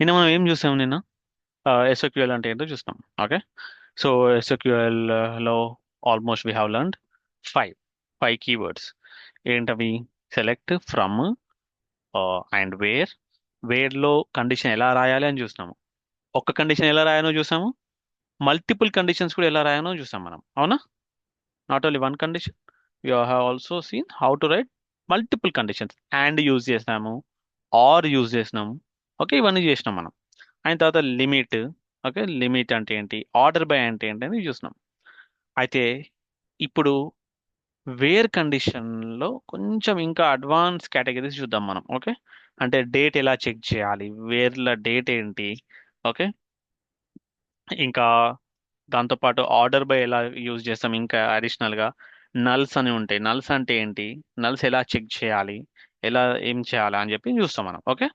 నిన్న మనం ఏం చూసాం నిన్న ఎస్ఓక్యూఎల్ అంటే ఏంటో చూస్తాం. ఓకే. సో ఎస్ఓక్యూఎల్ లో almost we have learned five five keywords. ఏంటవి? సెలెక్ట్, ఫ్రమ్, అండ్ వేర్ లో కండిషన్ ఎలా రాయాలి అని చూసినాము. ఒక్క కండిషన్ ఎలా రాయాలో చూసాము. మల్టిపుల్ కండిషన్స్ కూడా ఎలా రాయాలో చూసాం మనం, అవునా? Not only one condition, you have also seen how to right multiple conditions. And use చేసినాము, ఆర్ యూజ్ చేసినాము. ఓకే, ఇవన్నీ చేసినాం మనం. అయిన తర్వాత లిమిట్. ఓకే, లిమిట్ అంటే ఏంటి, ఆర్డర్ బై అంటే ఏంటి అని చూసినాం. అయితే ఇప్పుడు వేర్ కండిషన్ లో కొంచెం ఇంకా అడ్వాన్స్ కేటగిరీస్ చూద్దాం మనం. ఓకే, అంటే డేట్ ఎలా చెక్ చేయాలి, వేర్ల డేట్ ఏంటి. ఓకే, ఇంకా దాంతోపాటు ఆర్డర్ బై ఎలా యూజ్ చేస్తాం, ఇంకా అడిషనల్ గా నల్స్ అని ఉంటాయి. నల్స్ అంటే ఏంటి, నల్స్ ఎలా చెక్ చేయాలి, ఎలా ఏం చేయాలి అని చెప్పి చూస్తాం మనం. ఓకే.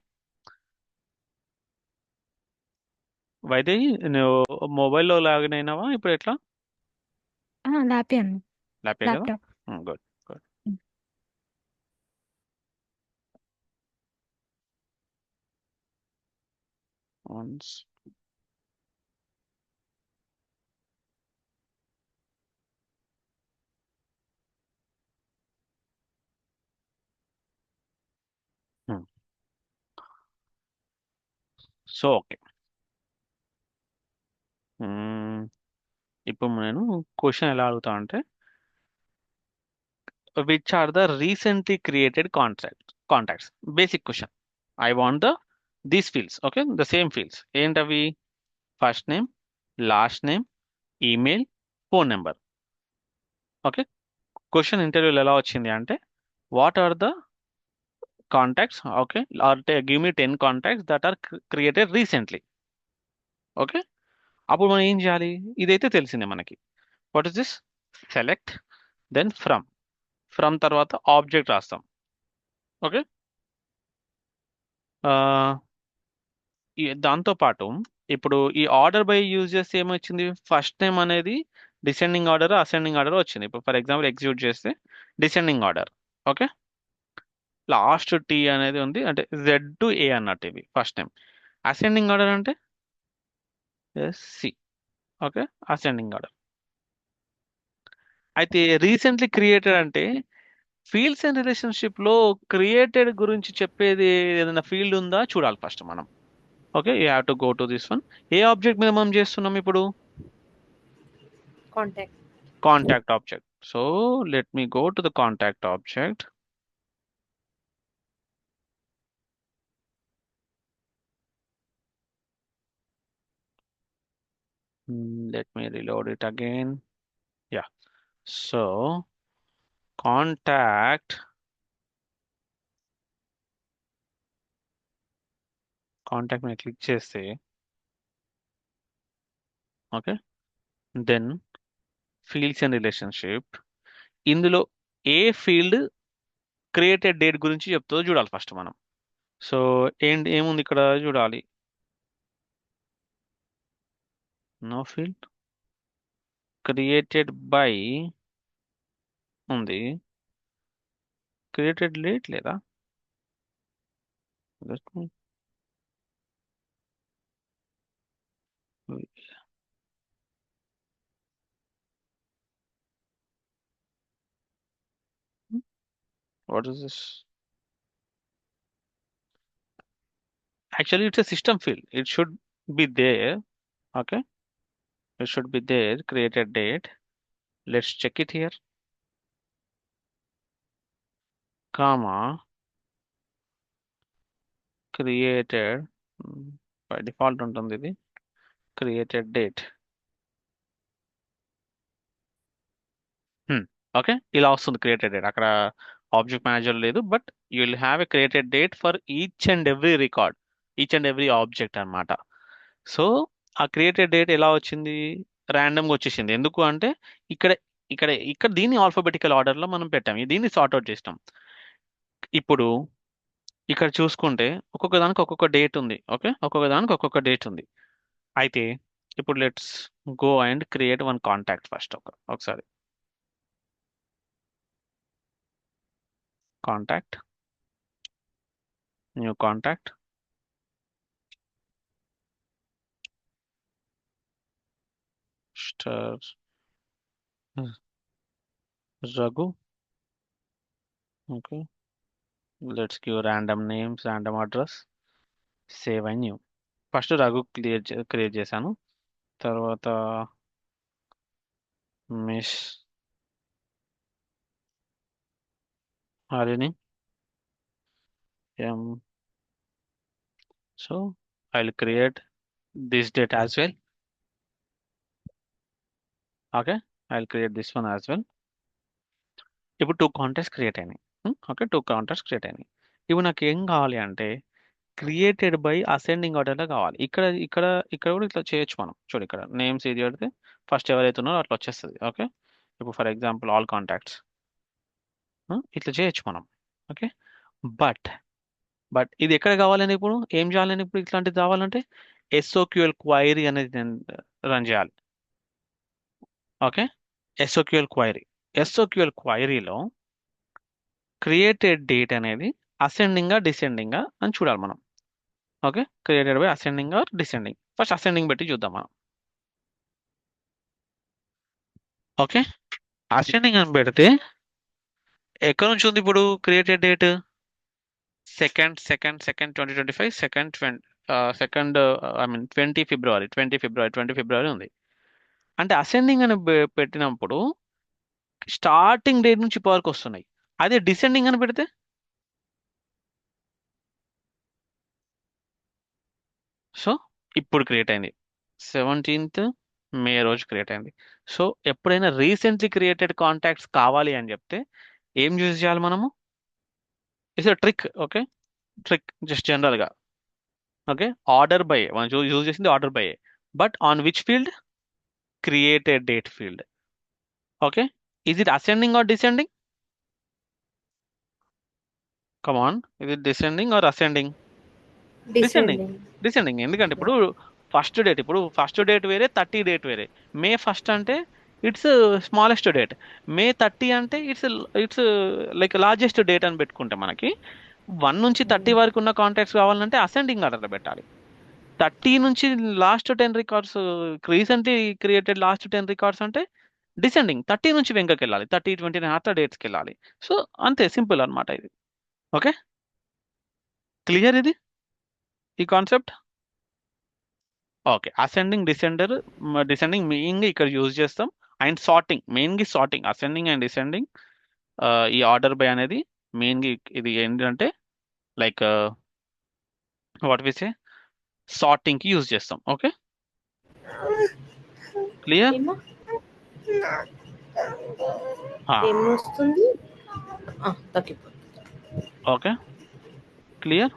వైదేహి, నువ్వు మొబైల్లో లాగిన్ అయినావా ఇప్పుడు? ఎట్లా? ల్యాపే అన్న. ల్యాపే కదా. Laptop. Good good. Once. So okay. ఇప్పుడు నేను క్వశ్చన్ ఎలా అడుగుతా అంటే, which are the recently created contacts. Basic question. I want these fields. Okay, the same fields ఏంటవి? First name, last name, email, phone number. Okay. Question ఇంటర్వ్యూలో ఎలా వచ్చింది అంటే, what are the contacts, okay, or give me 10 contacts that are created recently. Okay. అప్పుడు మనం ఏం చేయాలి? ఇదైతే తెలిసిందే మనకి. What is this? Select, then from తర్వాత ఆబ్జెక్ట్ రాస్తాం. ఓకే. దాంతో పాటు ఇప్పుడు ఈ ఆర్డర్ బై యూజ్ చేస్తే ఏమొచ్చింది? ఫస్ట్ నేమ్ అనేది డిసెండింగ్ ఆర్డర్, అసెండింగ్ ఆర్డర్ వచ్చింది. ఇప్పుడు ఫర్ ఎగ్జాంపుల్ ఎగ్జిక్యూట్ చేస్తే descending order. Okay. Last tea అనేది ఉంది, అంటే జెడ్ టు ఏ అన్నట్టు ఇవి ఫస్ట్ నేమ్. అసెండింగ్ ఆర్డర్ అంటే సి. Okay, ascending order. అయితే రీసెంట్లీ క్రియేటెడ్ అంటే ఫీల్డ్స్ అండ్ రిలేషన్షిప్ లో క్రియేటెడ్ గురించి చెప్పేది ఏదైనా ఫీల్డ్ ఉందా చూడాలి ఫస్ట్ మనం. Okay, you have to go to this one. A object మీద మనం చేస్తున్నాం ఇప్పుడు? Contact. Contact object. So let me go to the contact object. Let me reload it again. Yeah. So contact, contact में click చేస్తే, okay, then fields and relationship. ఇందులో ఏ field created date గురించి చెప్తుందో చూడాలి ఫస్ట్ మనం. సో ఏంటి, ఏముంది ఇక్కడ చూడాలి. నో ఫీల్డ్ క్రియేటెడ్ బై ఉంది, క్రియేటెడ్ డేట్ లేదా? Let me- what is this? Actually, it's a system field. It should be there. Okay, it should be there. Created date. Let's check it here. Comma, created. By default ఉంటుంది ఇది. Created date. Okay, ఇలా వస్తుంది created date. అక్కడ object manager లేదు, but you will have a created date for each and every record, each and every object అన్నమాట. So ఆ created date ఎలా వచ్చింది? ర్యాండమ్గా వచ్చేసింది. ఎందుకు అంటే ఇక్కడ ఇక్కడ దీన్ని ఆల్ఫాబెటికల్ ఆర్డర్లో మనం పెట్టాం, దీన్ని సార్ట్ అవుట్ చేస్తాం. ఇప్పుడు ఇక్కడ చూసుకుంటే ఒక్కొక్క దానికి ఒక్కొక్క డేట్ ఉంది. ఓకే, ఒక్కొక్క దానికి ఒక్కొక్క డేట్ ఉంది. అయితే ఇప్పుడు let's go and create one contact first. ఒకసారి contact, new contact. Mr. Raghu. Okay. Let's give random names, random address. Save and new. First Raghu create చేశాను. తర్వాత miss Harini M. So I will create this date as well. Okay, I will create this one as well. ఇప్పుడు 2 contacts create అయినాయి. Okay, 2 contacts create అయినాయి. ఇప్పుడు నాకు ఏం కావాలి అంటే క్రియేటెడ్ బై అసెండింగ్ ఆర్డర్లో కావాలి. ఇక్కడ ఇక్కడ ఇక్కడ కూడా ఇట్లా చేయొచ్చు మనం. చూడు, ఇక్కడ నేమ్స్ ఇది పెడితే ఫస్ట్ ఎవరైతే ఉన్నారో అట్లా వచ్చేస్తుంది. ఓకే, ఇప్పుడు ఫర్ ఎగ్జాంపుల్ ఆల్ కాంటాక్ట్స్ ఇట్లా చేయొచ్చు మనం. ఓకే, బట్ బట్ ఇది ఎక్కడ కావాలని, ఇప్పుడు ఏం చేయాలని, ఇప్పుడు ఇట్లాంటిది కావాలంటే ఎస్ఓక్యూఎల్ క్వైరీ అనేది నేను రన్ చేయాలి. Okay, SOQL query. ఎస్ఓక్యూఎల్ క్వైరీలో క్రియేటెడ్ డేట్ అనేది అసెండింగా డిసెండింగా అని చూడాలి మనం. Okay, created by ascending or descending. First ascending పెట్టి చూద్దాం మనం. ఓకే, అసెండింగ్ అని పెడితే ఎక్కడ నుంచి ఉంది ఇప్పుడు created date? Second 2025, second I mean 20 ఫిబ్రవరి ఉంది. అంటే అసెండింగ్ అని పెట్టినప్పుడు స్టార్టింగ్ డేట్ నుంచి ఇప్పటి వరకు వస్తున్నాయి. అదే డిసెండింగ్ అని పెడితే సో ఇప్పుడు క్రియేట్ అయింది 17th మే రోజు క్రియేట్ అయింది. సో ఎప్పుడైనా రీసెంట్లీ క్రియేటెడ్ కాంటాక్ట్స్ కావాలి అని చెప్తే ఏం యూజ్ చేయాలి మనము? It's trick. Okay, trick just జనరల్గా. ఓకే, ఆర్డర్ బై మనం యూజ్ చేసింది order by, but on which field? Created date field. Okay, is it ascending or descending? Come on, ఇది descending or ascending? Descending. Descending. Descending ఎందుకంటే ఇప్పుడు first date వేరే, 30 date వేరే. మే 1 అంటే it's smallest date, మే 30 అంటే it's like largest date అని పెట్టుకుంటే మనకి 1 నుంచి 30 వరకు ఉన్న కాంటాక్ట్స్ కావాలంటే అసెండింగ్ ఆర్డర్ పెట్టాలి. 30 నుంచి last 10 records, recently created last 10 records అంటే డిసెండింగ్. 30 నుంచి వెంకకి వెళ్ళాలి, 30, 29 అట్లా డేట్స్కి వెళ్ళాలి. సో అంతే, సింపుల్ అనమాట ఇది. ఓకే, క్లియర్ ఇది ఈ కాన్సెప్ట్? ఓకే, అసెండింగ్ డిసెండింగ్ మెయిన్గా ఇక్కడ యూజ్ చేస్తాం. అండ్ సార్టింగ్, మెయిన్గా సార్టింగ్, అసెండింగ్ అండ్ డిసెండింగ్ ఈ ఆర్డర్ బై అనేది మెయిన్గా ఇది ఏంటంటే లైక్ వాట్ వి సే సార్టింగ్కి యూజ్ చేస్తాం. Okay, clear? ఏమో ఏమొస్తుంది? తగ్గిపోతుంది. Okay, clear?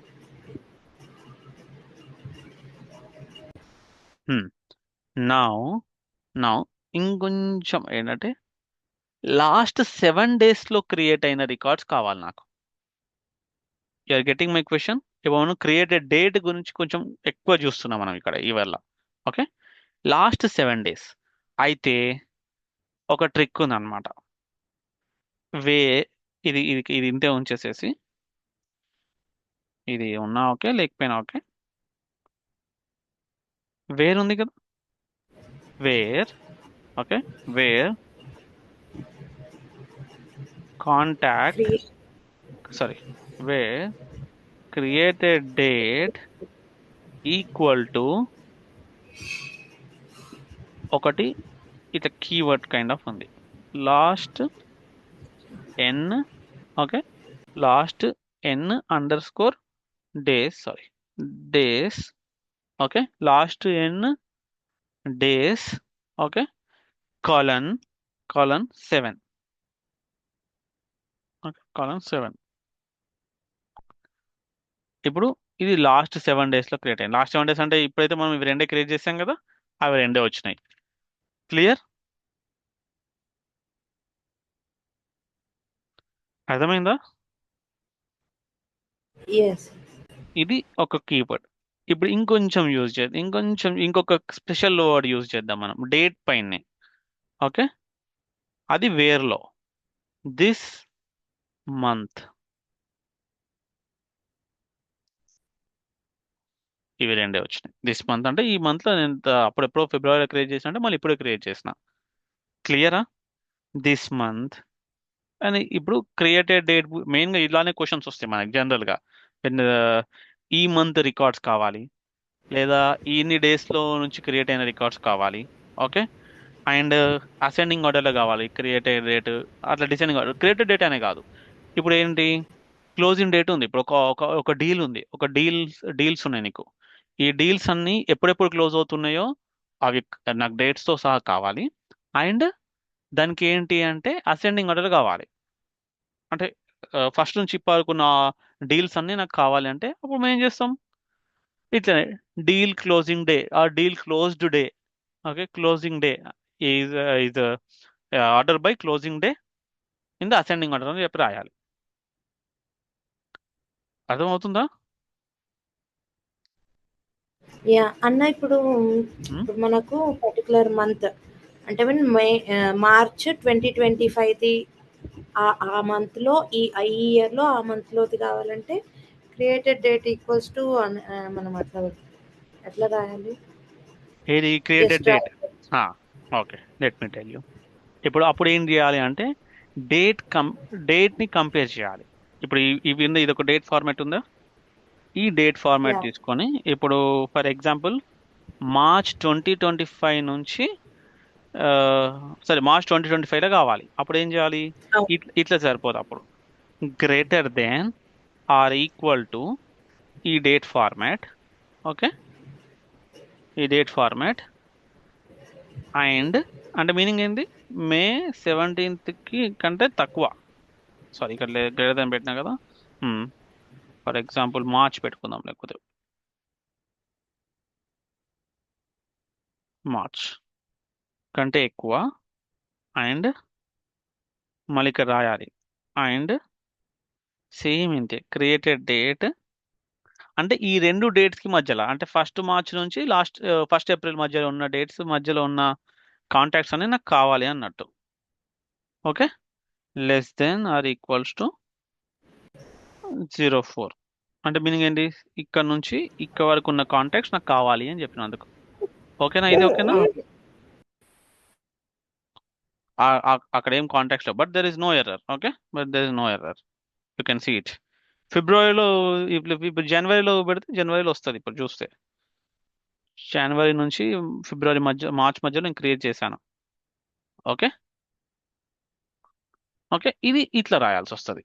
నా ఇంకొంచెం ఏంటంటే లాస్ట్ 7 డేస్లో క్రియేట్ అయిన రికార్డ్స్ కావాలి నాకు. You're getting my question? ఇప్పుడు మనం క్రియేటెడ్ డేట్ గురించి కొంచెం ఎక్కువ చూస్తున్నాం మనం ఇక్కడ ఇవల్ల. ఓకే, లాస్ట్ 7 డేస్ అయితే ఒక ట్రిక్ ఉందన్నమాట. ఇది ఇది ఇది ఇంతే ఉంచేసేసి, ఇది ఉన్నా ఓకే లేకపోయినా ఓకే, వేర్ ఉంది కదా, where. Okay, where contact sorry where created date equal to ఒకటి ఇట్లా కీవర్డ్ కైండ్ ఆఫ్ ఉంది, last n. Okay, last n underscore days. Okay, last n days. Okay, colon 7. Okay, colon 7. ఇప్పుడు ఇది last 7 డేస్లో create అయింది. Last 7 days అంటే ఇప్పుడైతే మనం ఇవి రెండే క్రియేట్ చేసాం కదా, అవి రెండే వచ్చినాయి. క్లియర్? అర్థమైందా? ఇది ఒక కీవర్డ్. ఇప్పుడు ఇంకొంచెం యూజ్ చేద్దాం, ఇంకొక స్పెషల్ వర్డ్ యూజ్ చేద్దాం మనం డేట్ పైనే. ఓకే, అది వేర్లో దిస్ మంత్. ఇవి రెండే వచ్చినాయి. దిస్ మంత్ అంటే ఈ మంత్లో నేను అప్పుడెప్పుడో ఫిబ్రవరిలో క్రియేట్ చేసిన అంటే మళ్ళీ ఇప్పుడే క్రియేట్ చేసిన. క్లియరా? దిస్ మంత్ అని ఇప్పుడు క్రియేటెడ్ డేట్ మెయిన్గా ఇలానే క్వశ్చన్స్ వస్తాయి మనకి జనరల్గా. ఈ మంత్ రికార్డ్స్ కావాలి, లేదా ఇన్ని డేస్లో నుంచి క్రియేట్ అయిన రికార్డ్స్ కావాలి. ఓకే, అండ్ అసెండింగ్ ఆర్డర్లో కావాలి క్రియేటెడ్ డేట్, అట్లా డిసెండింగ్ ఆర్డర్. క్రియేటెడ్ డేట్ అనే కాదు, ఇప్పుడు ఏంటి క్లోజింగ్ డేట్ ఉంది. ఇప్పుడు ఒక డీల్ ఉంది, ఒక డీల్స్ ఉన్నాయి నీకు. ఈ డీల్స్ అన్ని ఎప్పుడెప్పుడు క్లోజ్ అవుతున్నాయో అవి నాకు డేట్స్తో సహా కావాలి. అండ్ దానికి ఏంటి అంటే అసెండింగ్ ఆర్డర్ కావాలి. అంటే ఫస్ట్ నుంచి ఇప్పటికున్న డీల్స్ అన్ని నాకు కావాలి అంటే అప్పుడు మేము ఏం చేస్తాం, ఇట్లనే deal closing day or deal closed day. Okay, closing day is order by closing day in the ascending order అని చెప్పి రాయాలి. అర్థమవుతుందా? యా అన్న, ఇప్పుడు Hmm? ఇప్పుడు మనకు పర్టికులర్ మంత్ అంటే మార్చ్ 2025ది ఆ మంత్లో ఈ ఇయర్లో ఆ మంత్లోది కావాలంటే క్రియేటెడ్ డేట్ ఈక్వల్స్ టు మనం ఎట్లా రాయాలి? ఏది created just date? Okay, let me tell you. ఇప్పుడు అప్పుడు ఏం చేయాలి అంటే డేట్ డేట్ని కంపేర్ చేయాలి. ఇప్పుడు ఇవి ఇది ఒక డేట్ ఫార్మాట్ ఉందా, ఈ డేట్ ఫార్మాట్ యా తీసుకొని ఇప్పుడు ఫర్ ఎగ్జాంపుల్ మార్చ్ 2025 నుంచి సరే మార్చ్ 2025లో కావాలి. అప్పుడు ఏం చేయాలి, ఇట్లా సరిపోదు. అప్పుడు greater than or equal to ఈ డేట్ ఫార్మాట్. ఓకే, ఈ డేట్ ఫార్మాట్ అండ్ అంటే మీనింగ్ ఏంది, మే 17కి కంటే తక్కువ. సారీ, ఇక్కడ గ్రేటర్ దెన్ పెట్టినా కదా. ఫర్ ఎగ్జాంపుల్ మార్చ్ పెట్టుకుందాం, లేకపోతే మార్చ్ కంటే ఎక్కువ అండ్ మళ్ళీ ఇక్కడ రాయాలి అండ్ సేమ్ ఇంతే క్రియేటెడ్ డేట్. అంటే ఈ రెండు డేట్స్కి మధ్యలో అంటే ఫస్ట్ మార్చ్ నుంచి ఫస్ట్ ఏప్రిల్ మధ్యలో ఉన్న డేట్స్ మధ్యలో ఉన్న కాంటాక్ట్స్ అనేవి నాకు కావాలి అన్నట్టు. Okay, less than or equals to 04. అంటే మీనింగ్ ఏంటి, ఇక్కడ నుంచి ఇక్కడ వరకు ఉన్న కాంటాక్ట్స్ నాకు కావాలి అని చెప్పినందుకు. ఓకేనా, ఇది ఓకేనా? అక్కడ ఏం కాంటాక్ట్స్ లేవు, but there is no error. Okay, but there is no error, you can see it. ఫిబ్రవరిలో ఇప్పుడు జనవరిలో పెడితే జనవరిలో వస్తుంది. ఇప్పుడు చూస్తే జనవరి నుంచి ఫిబ్రవరి మార్చ్ మధ్యలో నేను క్రియేట్ చేశాను. ఓకే, ఓకే, ఇది ఇట్లా రాయాల్సి వస్తుంది.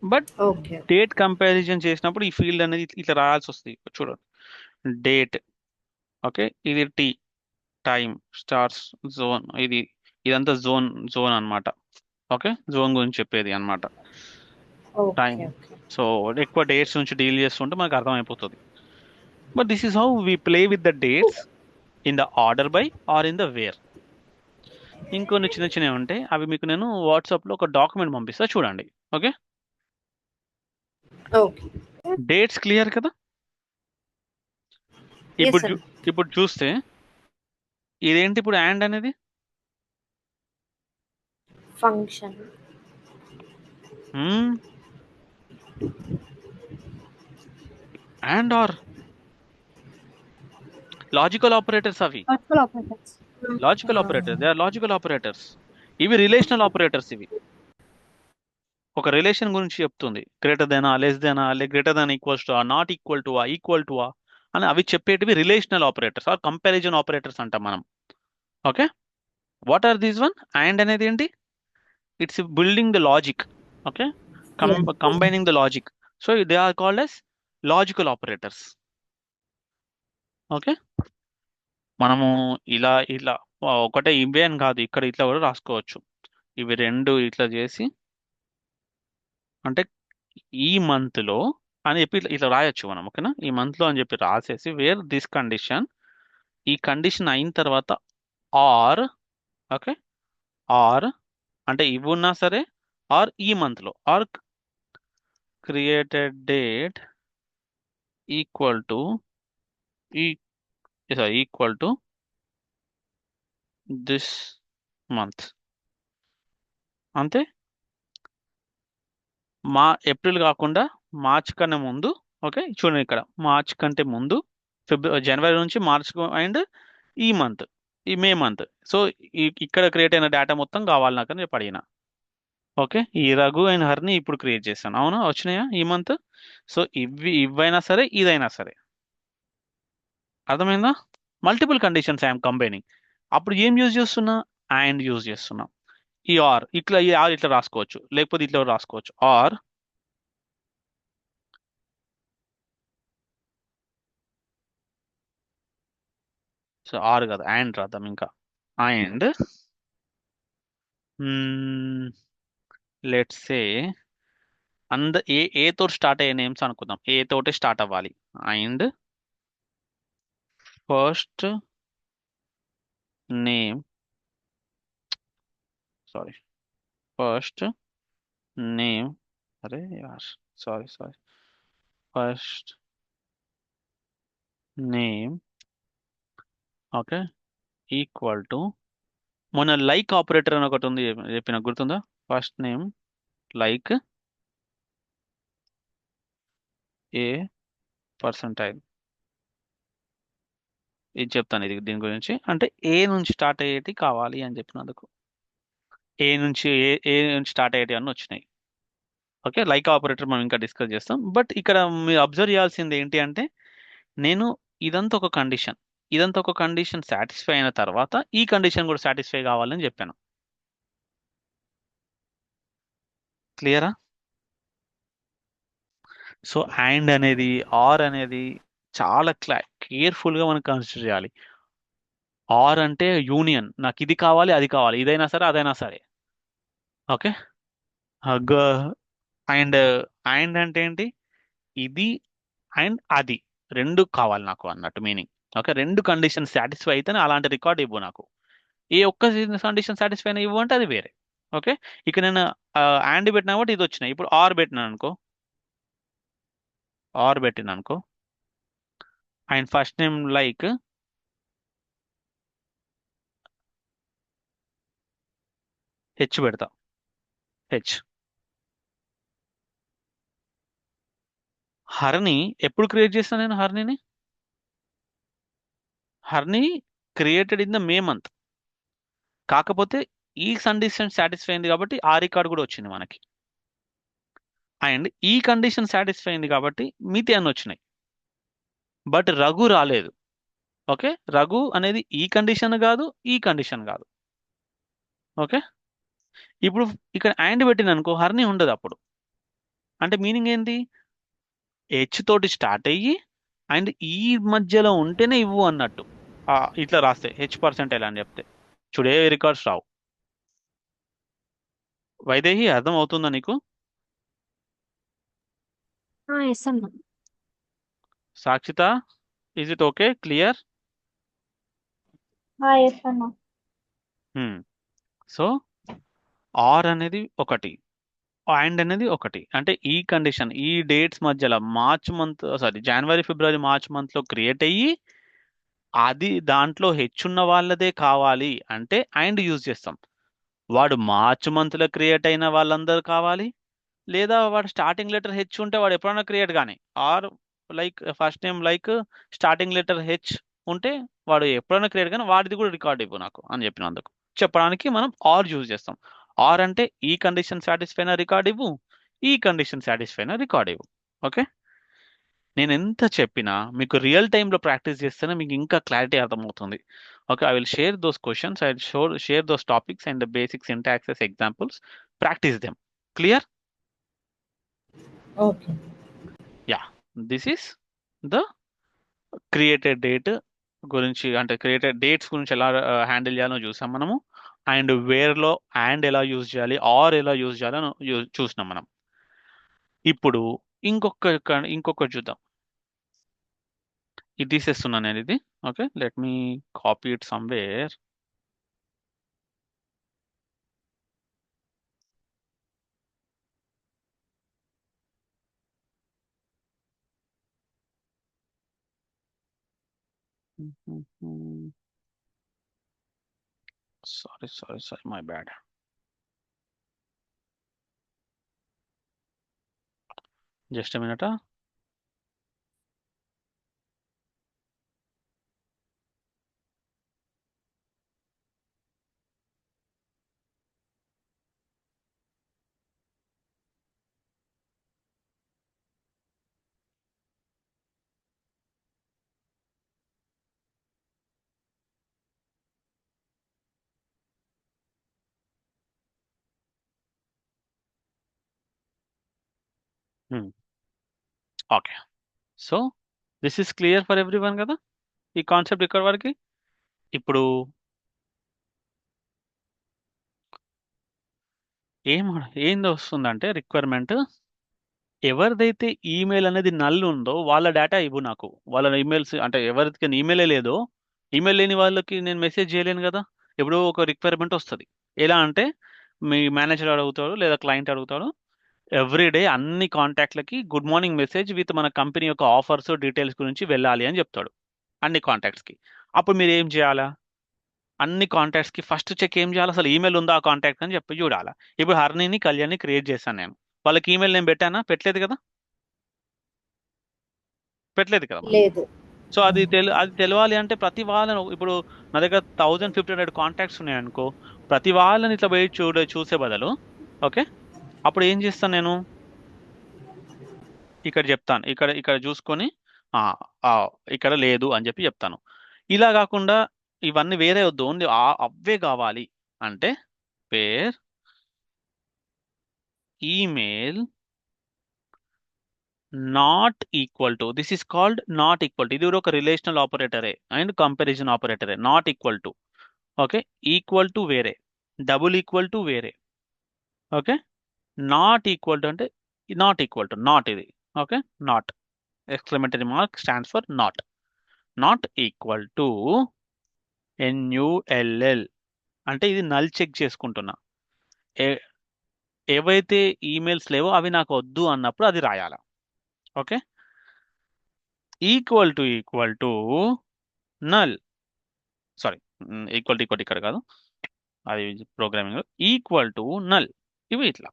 బట్ ఓకే డేట్ కంపారిజన్ చేసినప్పుడు ఈ ఫీల్డ్ అనేది ఇట్లా రాయాల్సి వస్తుంది. చూడండి, డేట్. ఓకే, ఇది టీ, టైం, స్టార్స్, జోన్. ఇదంతా జోన్ అన్నమాట. ఓకే, జోన్ గురించి చెప్పేది అన్నమాట. టైం. ఓకే ఓకే సో ఎక్కువ డేట్స్ నుంచి డీల్ చేస్తుంటే మనకు అర్థమైపోతుంది. But this is how we play with the dates in the order by or in the where. ఇంకొన్ని చిన్న చిన్నవి ఉంటాయి, అవి మీకు నేను వాట్సాప్లో ఒక డాక్యుమెంట్ పంపిస్తా, చూడండి. ఓకే, ఓకే డేట్స్ క్లియర్ కదా? ఎస్ ఇప్పుడు సార్. ఇప్పుడు చూస్తే ఇదేంటి, ఇప్పుడు యాండ్ అనేది function and or logical operators. అవి Logical operators. Logical operators, they are logical operators. ఇవి రిలేషనల్ ఆపరేటర్స్. ఇవి ఒక రిలేషన్ గురించి చెప్తుంది. గ్రేటర్ దెనా, లెస్ దెనా, గ్రేటర్ దెన్ ఈక్వల్స్ టు ఆ, నాట్ ఈక్వల్ టు ఆ, ఈక్వల్ టు ఆ అని అవి చెప్పేటివి relational operators or comparison operators అంటాం మనం. Okay, what are these one? And అనేది ఏంటి, it's building the logic. Okay, combining the logic. So they are called as logical operators. Okay, మనము ఇలా ఇలా ఒకటే ఇవే అని కాదు, ఇక్కడ ఇట్లా కూడా రాసుకోవచ్చు. ఇవి రెండు ఇట్లా చేసి అంటే ఈ మంత్ లో అని చెప్పి ఇట్లా రాయొచ్చు మనం. ఓకేనా, ఈ మంత్ లో అని చెప్పి రాసేసి వేర్ దిస్ కండిషన్, ఈ కండిషన్ అయిన తర్వాత ఆర్. ఓకే, ఆర్ అంటే ఇవి ఉన్నా సరే, ఆర్ ఈ మంత్ లో, or created date equal to ఈ ఈక్వల్ టు దిస్ మంత్. అంతే, ఏప్రిల్ కాకుండా మార్చ్ కన్నా ముందు ఓకే, చూడండి ఇక్కడ మార్చ్ కంటే ముందు జనవరి నుంచి మార్చ్ అండ్ ఈ మంత్, ఈ మే మంత్. సో ఇక్కడ క్రియేట్ అయిన డేటా మొత్తం కావాలి నాకు అని చెప్పి అడిగిన. ఓకే, ఈ రఘు అండ్ హర్ని ఇప్పుడు క్రియేట్ చేశాను. అవునా, వచ్చినాయా ఈ మంత్? సో ఇవైనా సరే ఇదైనా సరే, అర్థమైందా? Multiple conditions I'm combining. అప్పుడు ఏం యూజ్ చేస్తున్నా? అండ్ యూజ్ చేస్తున్నా. ఈ ఆర్ ఇట్లా, ఈ ఆర్ ఇట్లా రాసుకోవచ్చు, లేకపోతే ఇట్లా రాసుకోవచ్చు. ఆర్, సో ఆర్ కదా, అండ్ రాద్దాం ఇంకా. అండ్ లెట్స్ సే ఏ తోటి స్టార్ట్ అయ్యే నేమ్స్ అనుకుందాం, ఏ తోటి స్టార్ట్ అవ్వాలి. And first name, sorry, first name, అరే యార్, sorry sorry, first name, okay, equal to, మొన్న లైక్ ఆపరేటర్ అని ఒకటి ఉంది చెప్పిన, గుర్తుందా? ఫస్ట్ నేమ్ లైక్ ఏ పర్సంటైల్. ఇది చెప్తాను, ఇది దీని గురించి అంటే ఏ నుంచి స్టార్ట్ అయ్యేటి కావాలి అని చెప్పినందుకు. ఏ నుంచి స్టార్ట్ అయ్యేటి అన్నీ వచ్చినాయి. ఓకే, లైక్ ఆపరేటర్ మనం ఇంకా డిస్కస్ చేస్తాం. బట్ ఇక్కడ మీరు అబ్జర్వ్ చేయాల్సింది ఏంటి అంటే, నేను ఇదంతా ఒక కండిషన్, ఇదంతా ఒక కండిషన్ సాటిస్ఫై అయిన తర్వాత ఈ కండిషన్ కూడా సాటిస్ఫై కావాలని చెప్పాను. క్లియరా? సో అండ్ అనేది, ఆర్ అనేది చాలా కేర్ఫుల్గా మనం కన్సిడర్ చేయాలి. ఆర్ అంటే యూనియన్, నాకు ఇది కావాలి అది కావాలి, ఇదైనా సరే అదైనా సరే. ఓకే, అండ్ అండ్ అంటే ఏంటి? ఇది అండ్ అది రెండు కావాలి నాకు అన్నట్టు మీనింగ్. ఓకే, రెండు కండిషన్ సాటిస్ఫై అయితేనే అలాంటి రికార్డ్ ఇవ్వు నాకు. ఏ ఒక్క కండిషన్ సాటిస్ఫై అయినా ఇవ్వు అంటే అది వేరే. ఓకే, ఇక నేను అండ్ పెట్టినా కాబట్టి ఇది వచ్చినాయి. ఇప్పుడు ఆర్ పెట్టినాను అనుకో, ఆర్ పెట్టిన అనుకో, and first name like H పెడతా, హెచ్. హర్ని ఎప్పుడు క్రియేట్ చేస్తాను నేను? Harni created in the May month. కాకపోతే ఈ కండిషన్ సాటిస్ఫై అయింది కాబట్టి ఆ రికార్డ్ కూడా వచ్చింది మనకి. అండ్ ఈ కండిషన్ సాటిస్ఫై అయింది కాబట్టి మిగతా అన్ని వచ్చినాయి. బట్ రఘు రాలేదు. ఓకే, రఘు అనేది ఈ కండిషన్ కాదు, ఈ కండిషన్ కాదు. ఓకే, ఇప్పుడు ఇక్కడ అండ్ పెట్టిన అనుకో, హర్ని ఉండదు అప్పుడు. అంటే మీనింగ్ ఏంటి? హెచ్ తోటి స్టార్ట్ అయ్యి అండ్ ఈ మధ్యలో ఉంటేనే ఇవ్వు అన్నట్టు. ఇట్లా రాస్తే హెచ్ పర్సెంటేజ్ అని చెప్తే చూడే రికార్డ్స్ రావు. వైదేహి, అర్థం అవుతుందా నీకు? ఎస్ అన్న. Sakshita, is it okay, clear? Yes అన్న. సో ఆర్ అనేది ఒకటి, అండ్ అనేది ఒకటి. అంటే ఈ కండిషన్ ఈ డేట్స్ మధ్యలో మార్చ్ మంత్, సారీ జనవరి ఫిబ్రవరి మార్చ్ మంత్లో క్రియేట్ అయ్యి అది దాంట్లో హెచ్ ఉన్న వాళ్ళదే కావాలి అంటే అండ్ యూజ్ చేస్తాం. వాడు మార్చ్ మంత్లో క్రియేట్ అయిన వాళ్ళందరూ కావాలి, లేదా వాడు స్టార్టింగ్ లెటర్ హెచ్ ఉంటే వాడు ఎప్పుడైనా క్రియేట్ కానీ, or like first name like starting letter H ఉంటే వాడు ఎప్పుడైనా క్రియేట్ కానీ వాడిది కూడా రికార్డ్ ఇవ్వు నాకు అని చెప్పినందుకు చెప్పడానికి మనం ఆర్ యూజ్ చేస్తాం. ఆర్ అంటే ఈ కండిషన్ సాటిస్ఫై అయిన రికార్డ్ ఇవ్వు, ఈ కండిషన్ సాటిస్ఫై అయిన రికార్డ్ ఇవ్వు. ఓకే, నేను ఎంత చెప్పినా మీకు రియల్ టైంలో ప్రాక్టీస్ చేస్తేనే మీకు ఇంకా క్లారిటీ అర్థమవుతుంది. Okay, I will share those questions, I will share those topics and the basic syntaxes examples, practice them. Clear? Okay. Yeah, this is the created date గురించి, అంటే క్రియేటెడ్ డేట్స్ గురించి ఎలా handle చేయాలో చూసాం మనము. అండ్ వేర్లో అండ్ ఎలా use చేయాలి, are ఎలా యూజ్ చేయాలో చూసినాం మనం. ఇప్పుడు ఇంకొక చూద్దాం. ఇది తీసేస్తున్నాను నేను ఇది. Okay, let me copy it somewhere. Sorry, my bad. Just minute. Okay, so this is clear for every one కదా ఈ కాన్సెప్ట్ ఇక్కడ వరకు. ఇప్పుడు ఏం ఏంది వస్తుందంటే రిక్వైర్మెంట్, ఎవరిదైతే ఈమెయిల్ అనేది నల్ ఉందో వాళ్ళ డేటా ఇవ్వు నాకు. వాళ్ళ ఈమెయిల్స్ అంటే ఎవరికి ఈమెయిలే లేదో, ఈమెయిల్ లేని వాళ్ళకి నేను మెసేజ్ చేయలేను కదా. ఎప్పుడో ఒక రిక్వైర్మెంట్ వస్తుంది. ఎలా అంటే మీ మేనేజర్ అడుగుతాడు లేదా క్లయింట్ అడుగుతాడు, ఎవ్రీడే అన్ని కాంటాక్ట్లకి గుడ్ మార్నింగ్ మెసేజ్ విత్ మన కంపెనీ యొక్క ఆఫర్స్ డీటెయిల్స్ గురించి వెళ్ళాలి అని చెప్తాడు అన్ని కాంటాక్ట్స్కి. అప్పుడు మీరు ఏం చేయాలా, అన్ని కాంటాక్ట్స్కి ఫస్ట్ చెక్ ఏం చేయాలి, అసలు ఈమెయిల్ ఉందా ఆ కాంటాక్ట్ అని చెప్పి చూడాలా. ఇప్పుడు హర్నిని కళ్యాణ్ని క్రియేట్ చేశాను నేను, వాళ్ళకి ఈమెయిల్ నేను పెట్టానా, పెట్టలేదు కదా, పెట్టలేదు కదా మనం. లేదు. సో అది తెలవాలి అంటే ప్రతి వాళ్ళని ఇప్పుడు నా దగ్గర 1500 కాంటాక్ట్స్ ఉన్నాయనుకో, ప్రతి వాళ్ళని ఇట్లా పోయి చూసే బదులు, ఓకే, అప్పుడు ఏం చేస్తాను నేను, ఇక్కడ చెప్తాను, ఇక్కడ ఇక్కడ చూసుకొని ఆ, ఆ, ఇక్కడ లేదు అని చెప్పి చెప్తాను. ఇలా కాకుండా ఇవన్నీ వేరే వద్దు, ఓన్లీ అవే కావాలి అంటే where email not equal to, this is called not equal to, ఇది కూడా ఒక రిలేషనల్ ఆపరేటరే అండ్ కంపారిజన్ ఆపరేటరే. Not equal to, okay, equal to వేరే, డబుల్ ఈక్వల్ టు వేరే, ఓకే, నాట్ ఈక్వల్ టు అంటే నాట్ ఈక్వల్ టు, నాట్ ఇది, okay, not exclamatory mark stands for not, not equal to NULL అంటే ఇది null check చేసుకుంటున్నా. ఏ ఏవైతే emails లేవో అవి నాకు వద్దు అన్నప్పుడు అది రాయాల. Okay, equal to null, sorry, equal to ఇక్కడ కాదు, అది ప్రోగ్రామింగ్, ఈక్వల్ టు నల్, ఇవి ఇట్లా.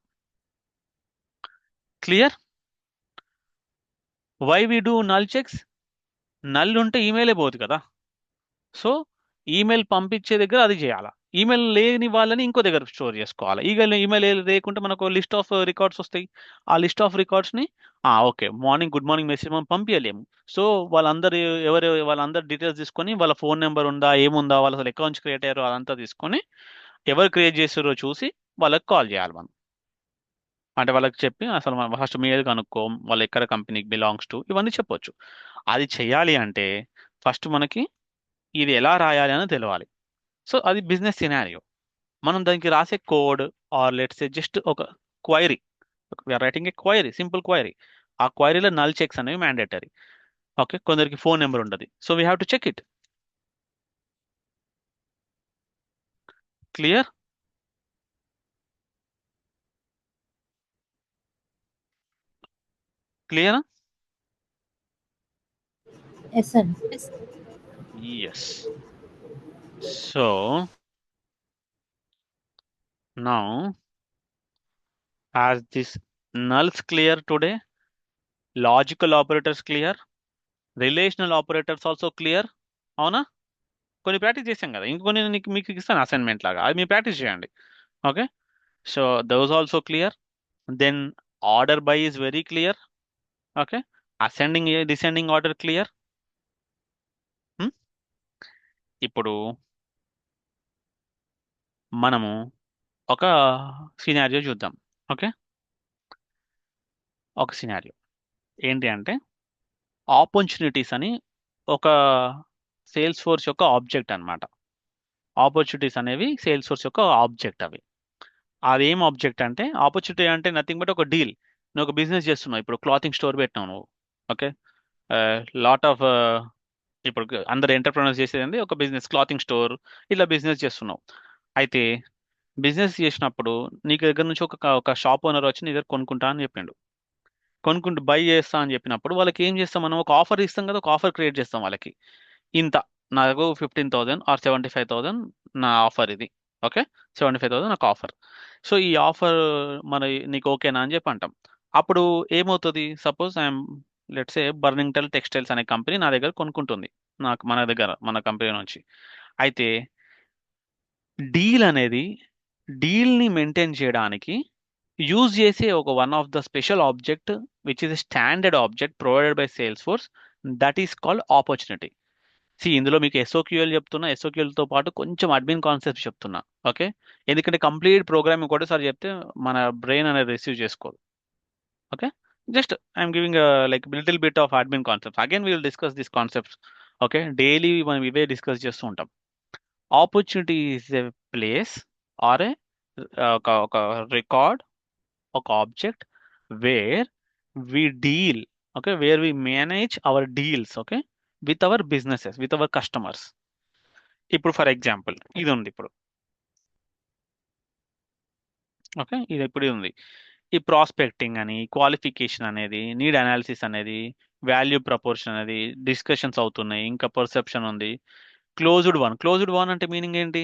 Clear? Why we do null checks, null ఉంటే ఈమెయిలే పోదు కదా. సో ఈమెయిల్ పంపించే దగ్గర అది చేయాలా, ఈమెయిల్ లేని వాళ్ళని ఇంకో దగ్గర స్టోర్ చేసుకోవాలి. ఈమెయిల్ లేకుంటే మనకు లిస్ట్ ఆఫ్ రికార్డ్స్ వస్తాయి. ఆ లిస్ట్ ఆఫ్ రికార్డ్స్ని ఓకే, గుడ్ మార్నింగ్ మెసేజ్ మనం పంపించలేము. సో వాళ్ళందరి డీటెయిల్స్ తీసుకొని, వాళ్ళ ఫోన్ నెంబర్ ఉందా ఏముందా, వాళ్ళ అసలు అకౌంట్స్ క్రియేట్ అయ్యారో అదంతా తీసుకొని, ఎవరు క్రియేట్ చేస్తారో చూసి వాళ్ళకి కాల్ చేయాలి మనం. అంటే వాళ్ళకి చెప్పి అసలు మనం ఫస్ట్ మీరు కనుక్కో, వాళ్ళు ఎక్కడ కంపెనీకి బిలాంగ్స్ టు, ఇవన్నీ చెప్పొచ్చు. అది చేయాలి అంటే ఫస్ట్ మనకి ఇది ఎలా రాయాలి అని తెలవాలి. సో అది బిజినెస్ సినారియో. మనం దానికి రాసే కోడ్ ఆర్ లెట్స్ జస్ట్ ఒక query, we're writing a query, simple query. ఆ క్వైరీలో నల్ చెక్స్ అనేవి మ్యాండేటరీ. ఓకే, కొందరికి ఫోన్ నెంబర్ ఉండదు, so we have to check it. Clear? Clear? Yes అండి. Yes. So now as this nulls clear today, logical operators clear, relational operators also clear. అవునా? కొన్ని practice చేసాం కదా, ఇంకొన్ని మీకు ఇస్తాను అసైన్మెంట్ లాగా, అది మీరు ప్రాక్టీస్ చేయండి. Okay, so those also clear. Then order by is very clear. Okay, ascending descending order clear. ఇప్పుడు మనము ఒక సినారియో చూద్దాం. ఓకే, ఒక సినారియో ఏంటి అంటే ఆపర్చునిటీస్ అని ఒక సేల్స్ ఫోర్స్ యొక్క ఆబ్జెక్ట్ అన్నమాట. ఆపర్చునిటీస్ అనేవి సేల్స్ ఫోర్స్ యొక్క ఆబ్జెక్ట్. అది ఏం ఆబ్జెక్ట్ అంటే, ఆపర్చునిటీ అంటే నథింగ్ బట్ ఒక డీల్. నువ్వు ఒక బిజినెస్ చేస్తున్నావు, ఇప్పుడు క్లాతింగ్ స్టోర్ పెట్టినావు నువ్వు. ఓకే, లాట్ ఆఫ్ ఇప్పుడు అందరు ఎంటర్ప్రినర్స్ చేసేది ఒక బిజినెస్, క్లాతింగ్ స్టోర్, ఇలా బిజినెస్ చేస్తున్నావు. అయితే బిజినెస్ చేసినప్పుడు నీకు దగ్గర నుంచి ఒక షాప్ ఓనర్ వచ్చి నీ దగ్గర కొనుక్కుంటా అని చెప్పిండు. కొనుక్కుంటూ బై చేస్తా అని చెప్పినప్పుడు వాళ్ళకి ఏం చేస్తాం, మనం ఒక ఆఫర్ ఇస్తాం కదా, ఒక ఆఫర్ క్రియేట్ చేస్తాం వాళ్ళకి. ఇంత నాకు 15,000 ఆర్ 75,000 నా ఆఫర్ ఇది. ఓకే, 75,000 నాకు ఆఫర్. సో ఈ ఆఫర్ మన నీకు ఓకేనా అని చెప్పి అంటాం. అప్పుడు ఏమవుతుంది, suppose I'm let's a Burlington textiles అనే కంపెనీ నా దగ్గర కొనుక్కుంటుంది, మన దగ్గర మన కంపెనీ నుంచి. అయితే డీల్ అనేది, డీల్ని మెయింటైన్ చేయడానికి యూజ్ చేసే ఒక one of the special object which is standard object provided by Salesforce, that is called opportunity. ఇందులో మీకు ఎస్ఓక్యూఎల్ చెప్తున్నా, ఎస్ఓక్యూఎల్తో పాటు కొంచెం అడ్మిన్ కాన్సెప్ట్ చెప్తున్నా. ఓకే, ఎందుకంటే కంప్లీట్ ప్రోగ్రామింగ్ ఒకటేసారి చెప్తే మన బ్రెయిన్ అనేది రిసీవ్ చేసుకోదు. Okay, Just I'm giving a like little bit of admin concepts. Again, we will discuss these concepts. Okay, daily మనం ఇవే డిస్కస్ చేస్తూ ఉంటాం. Opportunity is a place or a ఒక రికార్డ్, ఒక object where we deal, okay, where we manage our deals, okay, with our businesses, with our customers. ఇప్పుడు for example ఇది ఉంది ఇప్పుడు, ఓకే, ఇది ఇప్పుడు ఇది ఉంది. ఈ ప్రాస్పెక్టింగ్ అని, క్వాలిఫికేషన్ అనేది, నీడ్ అనాలిసిస్ అనేది, వాల్యూ ప్రపోర్షన్ అనేది డిస్కషన్స్ అవుతున్నాయి, ఇంకా పర్సెప్షన్ ఉంది. క్లోజ్డ్ వన్ అంటే మీనింగ్ ఏంటి?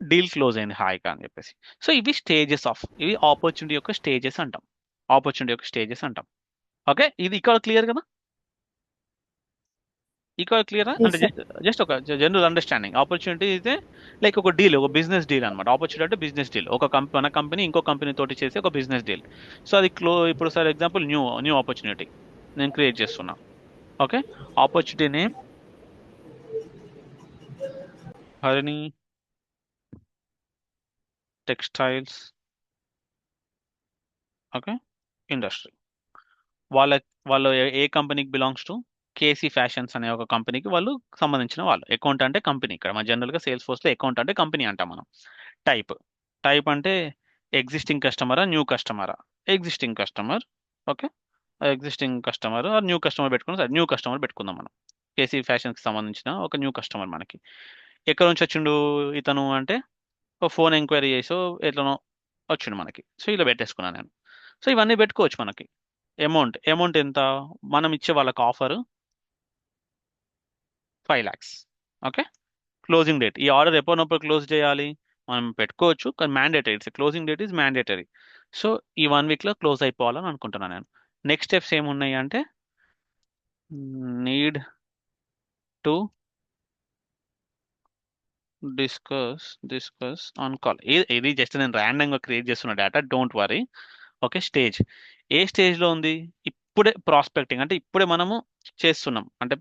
డీల్ క్లోజ్ అయింది హాయిగా అని చెప్పేసి. సో ఇవి స్టేజెస్ ఆఫ్, ఇవి ఆపర్చునిటీ యొక్క స్టేజెస్ అంటాం. ఆపర్చునిటీ యొక్క స్టేజెస్ అంటాం. ఓకే, ఇది ఇక్కడ క్లియర్ కదా? ఇక్కడ క్లియరా? ఎస్ అంటే సార్. జస్ట్ ఒక జనరల్ అండర్స్టాండింగ్. ఆపర్చునిటీ అయితే లైక్ ఒక డీల్, ఒక బిజినెస్ డీల్ అనమాట. ఆపర్చునిటీ అంటే బిజినెస్ డీల్, మన కంపెనీ ఇంకో కంపెనీ తోటి చేసే ఒక బిజినెస్ డీల్. సో అది ఇప్పుడు ఫర్ ఎగ్జాంపుల్ న్యూ ఆపర్చునిటీ నేను క్రియేట్ చేస్తున్నా. Okay, opportunity name Harini textiles, okay, industry. వాళ్ళ వాళ్ళు ఏ కంపెనీకి బిలాంగ్స్ టు? కేసీ ఫ్యాషన్స్ అనే ఒక కంపెనీకి వాళ్ళు సంబంధించిన వాళ్ళు. అకౌంట్ అంటే కంపెనీ. ఇక్కడ మన జనరల్గా సేల్స్ ఫోర్స్లో అకౌంట్ అంటే కంపెనీ అంటాం మనం. టైప్ టైప్ అంటే ఎగ్జిస్టింగ్ కస్టమరా, న్యూ కస్టమరా? Existing customer. Okay, existing customer or new customer పెట్టుకున్నాం. సరే, న్యూ కస్టమర్ పెట్టుకుందాం మనం. కేసీ ఫ్యాషన్స్కి సంబంధించిన ఒక న్యూ కస్టమర్ మనకి. ఎక్కడ నుంచి వచ్చిండు ఇతను అంటే, ఒక ఫోన్ ఎంక్వైరీ చేసో ఎట్లనో వచ్చిండు మనకి. సో ఇలా పెట్టేసుకున్నాను నేను. సో ఇవన్నీ పెట్టుకోవచ్చు మనకి. అమౌంట్ ఎంత? మనం ఇచ్చే వాళ్ళకి offer 5 lakhs. Okay, closing date, ఈ ఆర్డర్ ఎప్పటినప్పుడు క్లోజ్ చేయాలి మనం పెట్టుకోవచ్చు, కానీ mandatory, it's closing date is mandatory. So ఈ 1 weekలో క్లోజ్ అయిపోవాలని అనుకుంటున్నాను నేను. నెక్స్ట్ స్టెప్స్ ఏమున్నాయి అంటే, need to discuss on call. ఇది జస్ట్ నేను ర్యాండమ్గా క్రియేట్ చేస్తున్న data, don't worry. Okay, stage ఏ స్టేజ్లో ఉంది? ఇప్పుడే ప్రాస్పెక్టింగ్ అంటే ఇప్పుడే మనము చేస్తున్నాం, అంటే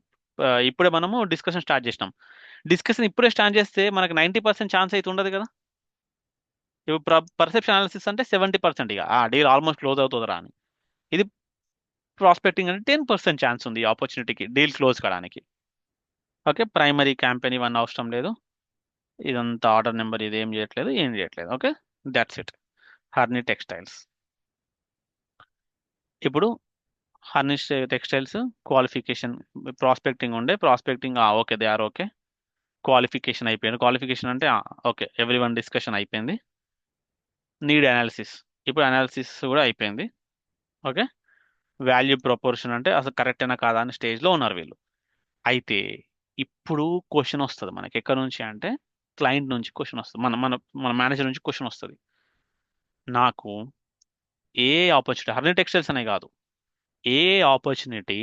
ఇప్పుడే మనము డిస్కషన్ స్టార్ట్ చేసినాం. డిస్కషన్ ఇప్పుడే స్టార్ట్ చేస్తే మనకు 90% ఛాన్స్ అయితే ఉండదు కదా. ఇప్పుడు పర్సెప్షన్ అనాలిసిస్ అంటే 70% ఇక ఆ డీల్ ఆల్మోస్ట్ క్లోజ్ అవుతుందిరా అని. ఇది ప్రాస్పెక్టింగ్ అంటే 10% ఛాన్స్ ఉంది ఆపర్చునిటీకి డీల్ క్లోజ్ కావడానికి. ఓకే, ప్రైమరీ క్యాంపెయిన్ ఇవన్నీ అవసరం లేదు. ఇదంతా ఆర్డర్ నెంబర్, ఇది ఏం చేయట్లేదు. Okay, that's it. Harni textiles. ఇప్పుడు Harni textiles qualification, prospecting okay, they are okay. Qualification అయిపోయింది. క్వాలిఫికేషన్ అంటే ఓకే, ఎవ్రీ వన్ డిస్కషన్ అయిపోయింది. నీడ్ అనాలిసిస్, ఇప్పుడు అనాలిసిస్ కూడా అయిపోయింది. ఓకే, వాల్యూ ప్రపోర్షన్ అంటే అసలు కరెక్ట్ అయినా కాదా అని స్టేజ్లో ఉన్నారు వీళ్ళు. అయితే ఇప్పుడు క్వశ్చన్ వస్తుంది మనకి. ఎక్కడ నుంచి అంటే క్లయింట్ నుంచి క్వశ్చన్ వస్తుంది, మన మన మన మేనేజర్ నుంచి క్వశ్చన్ వస్తుంది. నాకు ఏ ఆపర్చునిటీ, హర్ని టెక్స్టైల్స్ అనే కాదు, ఏ ఆపర్చునిటీ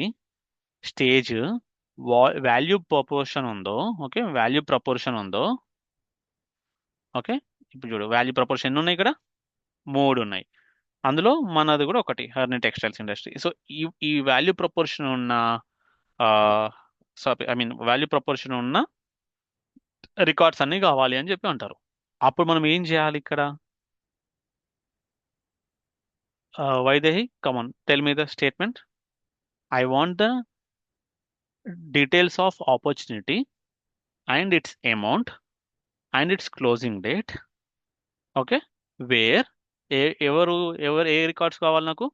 స్టేజ్ వాల్యూ ప్రపోర్షన్ ఉందో, ఓకే, వాల్యూ ప్రపోర్షన్ ఉందో, ఓకే, ఇప్పుడు చూడు వాల్యూ ప్రపోర్షన్ ఎన్ని ఉన్నాయి ఇక్కడ? 3 ఉన్నాయి. అందులో మనది కూడా ఒకటి, హర్ని టెక్స్టైల్స్ ఇండస్ట్రీ. సో ఈ వాల్యూ ప్రపోర్షన్ ఉన్న వాల్యూ ప్రపోర్షన్ ఉన్న రికార్డ్స్ అన్ని కావాలి అని చెప్పి అంటారు. అప్పుడు మనం ఏం చేయాలి ఇక్కడ? Vaidehi, come on, tell me the statement. I want the details of opportunity and its amount and its closing date. Okay, where ఎవరు ఏ రికార్డ్స్ కావాలి నాకు?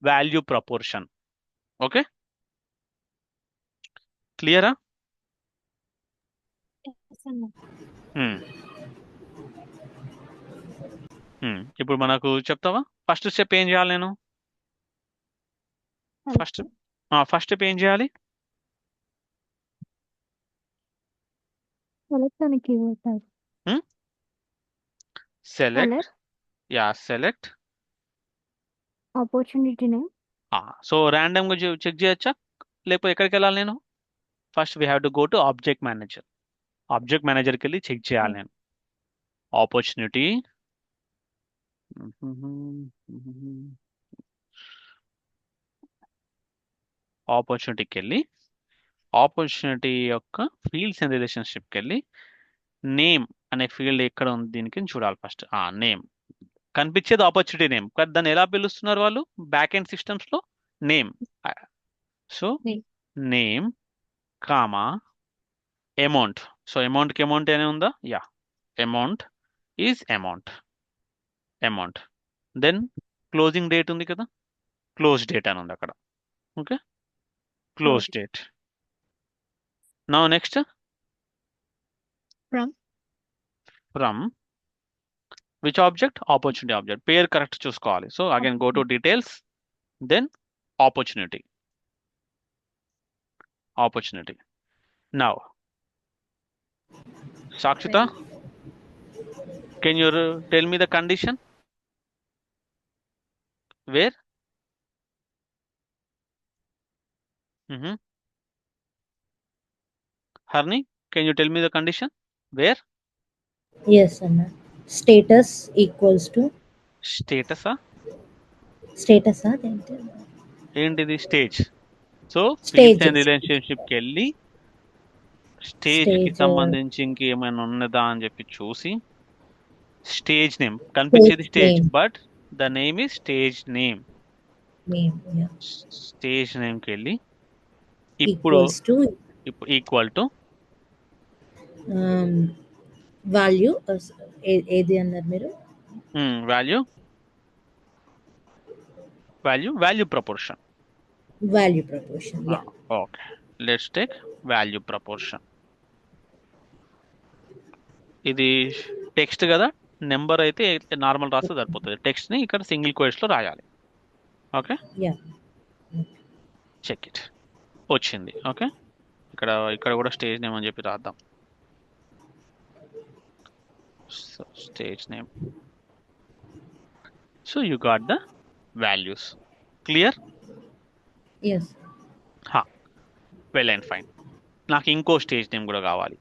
Value proposition. ఓకే, క్లియరా? ఎస్ అన్న. ఇప్పుడు మనకు చెప్తావా ఫస్ట్ స్టెప్ ఏం చేయాలి? నేను ఫస్ట్ స్టెప్ ఏం చేయాలి? సెలెక్ట్ అని keyword type. Select, select opportunity name. So ర్యాండమ్గా చెక్ చేయొచ్చా, లేకపోతే ఎక్కడికి వెళ్ళాలి నేను? First we have to go to object manager. Object మేనేజర్కి వెళ్ళి చెక్ చేయాలి నేను. ఆపర్చునిటీ, ఆపర్చునిటీకి వెళ్ళి ఆపర్చునిటీ యొక్క ఫీల్డ్స్ అండ్ రిలేషన్షిప్కి వెళ్ళి నేమ్ అనే ఫీల్డ్ ఎక్కడ ఉంది దీనికి చూడాలి ఫస్ట్. నేమ్, కనిపించేది ఆపర్చునిటీ నేమ్, కానీ దాన్ని ఎలా పిలుస్తున్నారు వాళ్ళు బ్యాక్ ఎండ్ సిస్టమ్స్లో? Name. So Name. Name comma amount. So అమౌంట్కి అమౌంట్ అనే ఉందా? Yeah, amount is amount. Then closing date ఉంది కదా, క్లోజ్ డేట్ అని ఉంది అక్కడ. Okay, close Okay. Date. Now next From. From which object? Opportunity object. పేరు కరెక్ట్ చూసుకోవాలి. So again go to details, then opportunity. Now Sakshita, can you tell me the condition? Where? Harni, can you tell me the condition? Where? Yes అన్న. Status equals to స్టేటసా? Status అదేంటి ఏంటిది? Stage. So stage fields and రిలేషన్షిప్కి వెళ్ళి స్టేజ్కి stage సంబంధించి ఇంకేమైనా ఉన్నదా అని చెప్పి చూసి, స్టేజ్ నేమ్ కనిపించేది stage, name but the name is stage name. Name stage నేమ్కి వెళ్ళి ఇప్పుడు equals to equal to value ఏది అన్నారు మీరు? Value proposition. Value proposition. Yeah okay, let's take value proposition. ఇది టెక్స్ట్ కదా, నెంబర్ అయితే నార్మల్ రాస్తే సరిపోతుంది. టెక్స్ట్ని ఇక్కడ సింగిల్ కోట్స్లో రాయాలి. Okay, ya check it. వచ్చింది. ఓకే, ఇక్కడ కూడా స్టేజ్ నేమ్ అని చెప్పి రాద్దాం. Stage name. So you got the values. Clear? Yes well and fine. నాకు ఇంకో స్టేజ్ నేమ్ కూడా కావాలి.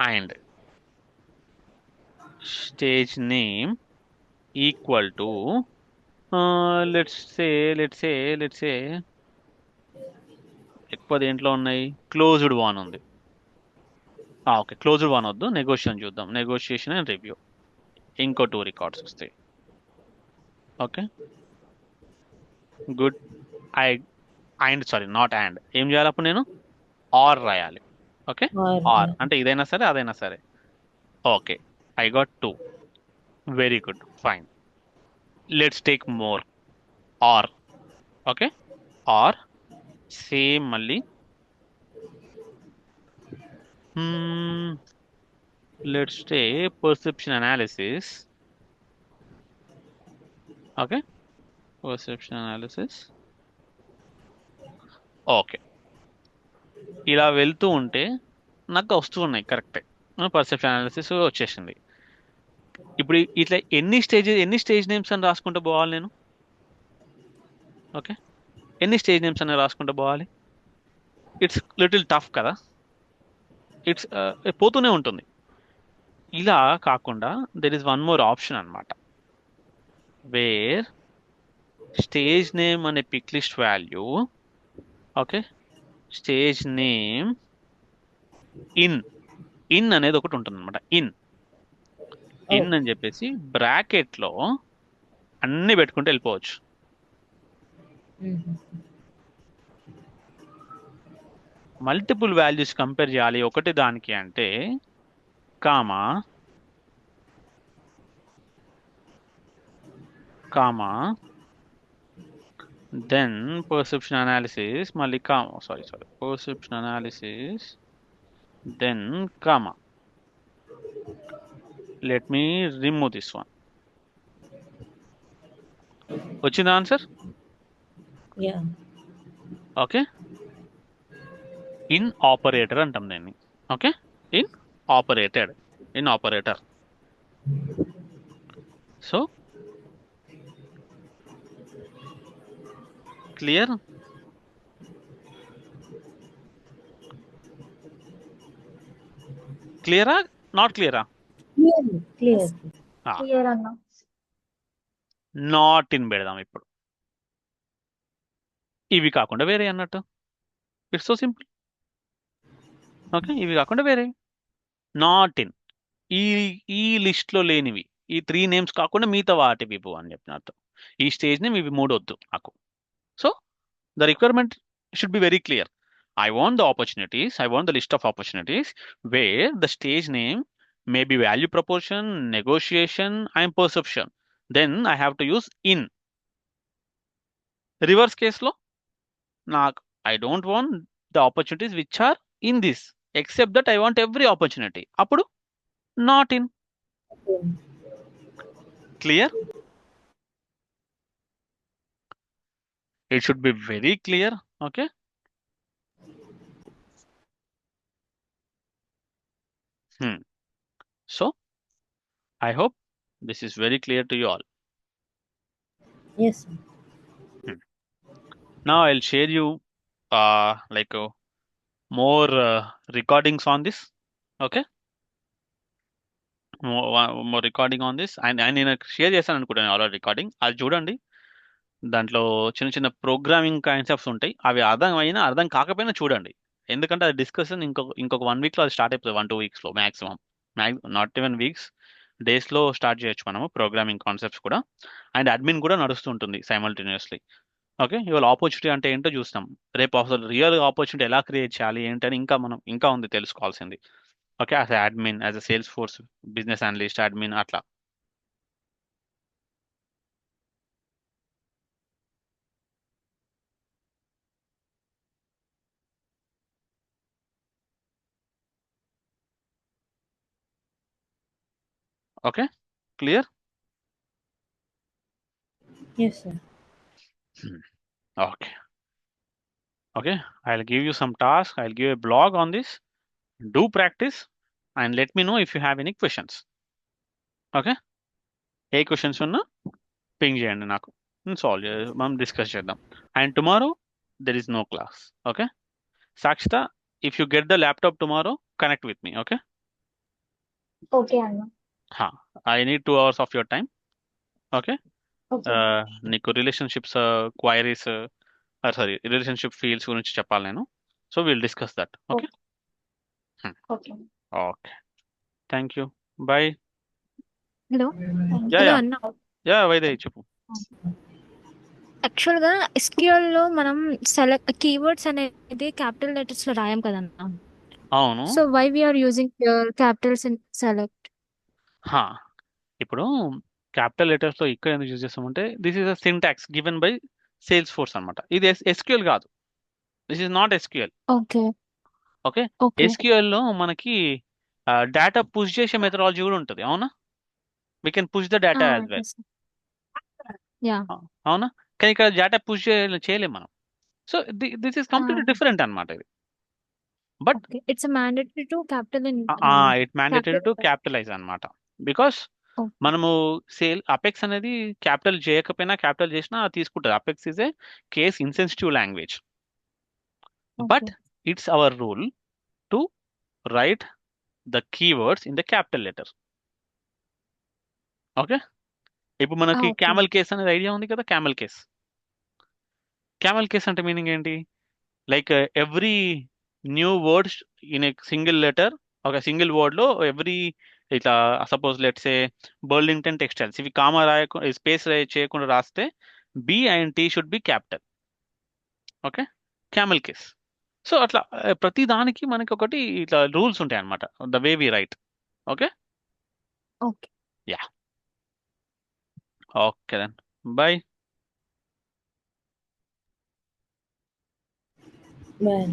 And stage name equal to let's say ఎక్కువ దేంట్లో ఉన్నాయి? క్లోజ్డ్ వన్ ఉంది. ఓకే, క్లోజ్డ్ వన్ వద్దు, నెగోషియేషన్ చూద్దాం. Negotiation and review. ఇంకో 2 రికార్డ్స్ వస్తాయి. Okay, good. Not and. ఏం చేయాలి అప్పుడు నేను? ఆర్ రాయాలి. ఓకే, ఆర్ అంటే ఇదైనా సరే అదైనా సరే. Okay, I got 2. Very good, fine. Let's take more. Or. Okay, or same మళ్ళీ let's take perception analysis. Okay, perception analysis. Okay, ఇలా వెళ్తూ ఉంటే నాకు వస్తూ ఉన్నాయి కరెక్టే. పర్సెప్షన్ అనాలిసిస్ వచ్చేసింది. ఇప్పుడు ఇట్లా ఎన్ని స్టేజ్ నేమ్స్ అని రాసుకుంటూ పోవాలి నేను? ఓకే, ఎన్ని స్టేజ్ నేమ్స్ అని రాసుకుంటూ పోవాలి? ఇట్స్ లిటిల్ టఫ్ కదా. ఇట్స్ పోతూనే ఉంటుంది. ఇలా కాకుండా there is one more option అనమాట, వేర్ స్టేజ్ నేమ్ అనే pick list value. Okay, stage name in అనేది ఒకటి ఉంటుంది అనమాట. ఇన్ అని చెప్పేసి బ్రాకెట్లో అన్ని పెట్టుకుంటూ వెళ్ళిపోవచ్చు. మల్టిపుల్ వాల్యూస్ కంపేర్ చేయాలి ఒకటి దానికి అంటే కామా దెన్ పర్సెప్షన్ అనాలిసిస్, మళ్ళీ perception analysis, then comma. Let me remove this one. వచ్చింది ఆన్సర్? ఓకే, ఇన్ ఆపరేటర్ అంటాం దీన్ని. Okay, in operator. So clear? క్లియరా? నాట్ క్లియరా? Clear అన్న. నాట్ ఇన్ పెడదాం ఇప్పుడు. ఇవి కాకుండా వేరే అన్నట్టు. It's so simple. ఓకే, ఇవి కాకుండా వేరే. నాట్ ఇన్, ఈ లిస్ట్లో లేనివి. ఈ 3 నేమ్స్ కాకుండా మిగతా వాటి ఇవ్వు అని చెప్పినట్టు. ఈ స్టేజ్ నేమ్ ఇవి 3 వద్దు నాకు. So the requirement should be very clear. I want the opportunities, I want the list of opportunities where the stage name may be value proportion, negotiation, and perception. Then I have to use in. Reverse case lo, I don't want the opportunities which are in this, except that I want every opportunity. Appudu not in. Clear? It should be very clear. Okay. So I hope this is very clear to you all. Yes, sir. Now I'll share you more recordings on this. Okay. more recording on this. And నేను share చేశాను అనుకుంటాను already recording. అది చూడండి. దాంట్లో చిన్న చిన్న programming concepts ఉంటాయి. అవి అర్థం కాకపోయినా చూడండి. ఎందుకంటే అది డిస్కషన్ ఇంకొక 1 week లో అది స్టార్ట్ అయిపోతుంది. 1-2 weeks లో మాక్సిమం. నాట్ ఈవెన్ వీక్స్, డేస్లో స్టార్ట్ చేయొచ్చు మనము ప్రోగ్రామింగ్ కాన్సెప్ట్స్ కూడా. అండ్ అడ్మిన్ కూడా నడుస్తుంటుంది సైమల్టేనియస్లీ. ఓకే. ఇవాళ ఆపర్చునిటీ అంటే ఏంటో చూస్తాం. రేపు అసలు రియల్ ఆపర్చునిటీ ఎలా క్రియేట్ చేయాలి ఏంటని ఇంకా ఉంది తెలుసుకోవాల్సింది. Okay. As admin, as a Salesforce business analyst, admin అట్లా. Okay. Clear? Yes, sir. Okay. I'll give you some tasks. I'll give a blog on this. Do practice and let me know if you have any questions. Okay. ఏ questions ఉన్నా ping చేయండి నాకు, solve మనం discuss చేద్దాం. And tomorrow there is no class. Okay. Sakshita, if you get the laptop tomorrow connect with me. Okay. Okay అన్న. I need 2 hours of your time. Okay. Okay. నీకు relationships queries relationship fields గురించి చెప్పాలి నేను. So will discuss that. Okay. Okay. Okay. Thank you. Bye. Hello yeah hello yeah అన్న. Yeah Vaidehi చెప్పు. యాక్చువల్గా SQL లో మనం సెలెక్ట్ కీవర్డ్స్ అనేది క్యాపిటల్ లెటర్స్ లో రాయం కదన్న. అవును. So why we're using capitals in select? ఇప్పుడు క్యాపిటల్ లెటర్స్ లో ఇక్కడ ఎందుకు యూజ్ చేస్తామంటే this is a syntax given by Salesforce అనమాట. ఇది ఎస్క్యూఎల్ కాదు. This is not SQL. Okay. Okay. Okay. SQL లో మనకి డేటా పుష్ చేసే మెథడాలజీ కూడా ఉంటుంది. అవునా? We can push the data as well. Ya. అవునా? కానీ ఇక్కడ డేటా పుష్ చేయలేము మనం. So this is completely different అనమాట ఇది. But it's mandatory to capital in it mandatory to capitalise అనమాట. బికాస్ మనము అపెక్స్ అనేది క్యాపిటల్ చేయకపోయినా క్యాపిటల్ చేసినా తీసుకుంటుంది. Apex is a case insensitive language. But it's our rule to right the keywords in the capital letter. Okay. ఇప్పుడు మనకి camel case అనేది idea ఉంది కదా. క్యామెల్ కేస్ అంటే మీనింగ్ ఏంటి? Like every new words in a single letter, ఒక single word లో every ఇట్లా suppose let's a Burlington textiles, ఇవి కామా స్పేస్ చేయకుండా రాస్తే B and T should be capital. Okay. Camel case. So అట్లా ప్రతి దానికి మనకి ఒకటి ఇట్లా రూల్స్ ఉంటాయి అనమాట, the way we write. Okay. Okay. Ya. Okay then bye. Bye.